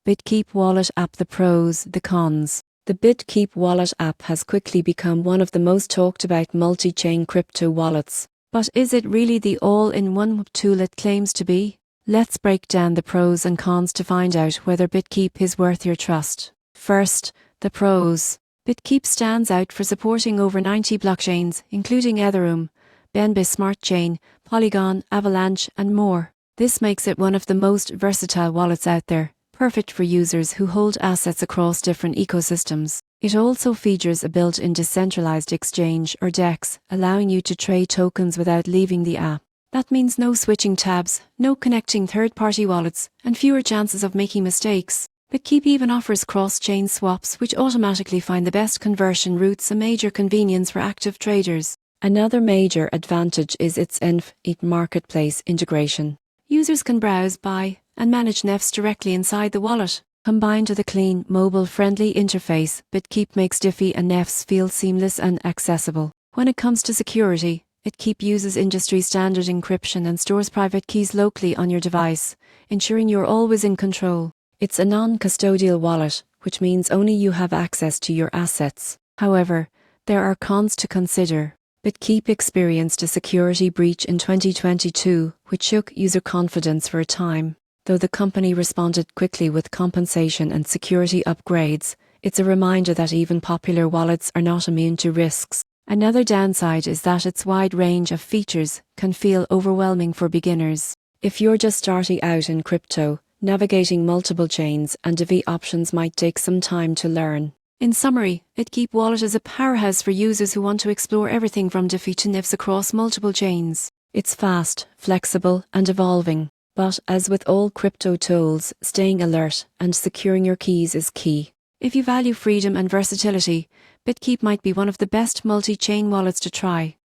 BitKeep Wallet App. The pros, the cons. The BitKeep Wallet app has quickly become one of the most talked about multi-chain crypto wallets. But is it really the all-in-one tool it claims to be? Let's break down the pros and cons to find out whether BitKeep is worth your trust. First, the pros. BitKeep stands out for supporting over 90 blockchains, including Ethereum, BNB Smart Chain, Polygon, Avalanche, and more. This makes it one of the most versatile wallets out there, perfect for users who hold assets across different ecosystems. It also features a built-in decentralized exchange or DEX, allowing you to trade tokens without leaving the app. That means no switching tabs, no connecting third-party wallets, and fewer chances of making mistakes. BitKeep even offers cross-chain swaps, which automatically find the best conversion routes, a major convenience for active traders. Another major advantage is its NFT marketplace integration. Users can browse, buy, and manage NFTs directly inside the wallet. Combined with a clean, mobile-friendly interface, BitKeep makes DeFi and NFTs feel seamless and accessible. When it comes to security, BitKeep uses industry-standard encryption and stores private keys locally on your device, ensuring you're always in control. It's a non-custodial wallet, which means only you have access to your assets. However, there are cons to consider. BitKeep experienced a security breach in 2022, which shook user confidence for a time. Though the company responded quickly with compensation and security upgrades, it's a reminder that even popular wallets are not immune to risks. Another downside is that its wide range of features can feel overwhelming for beginners. If you're just starting out in crypto, navigating multiple chains and DeFi options might take some time to learn. In summary, BitKeep Wallet is a powerhouse for users who want to explore everything from DeFi to NFTs across multiple chains. It's fast, flexible, and evolving. But as with all crypto tools, staying alert and securing your keys is key. If you value freedom and versatility, BitKeep might be one of the best multi-chain wallets to try.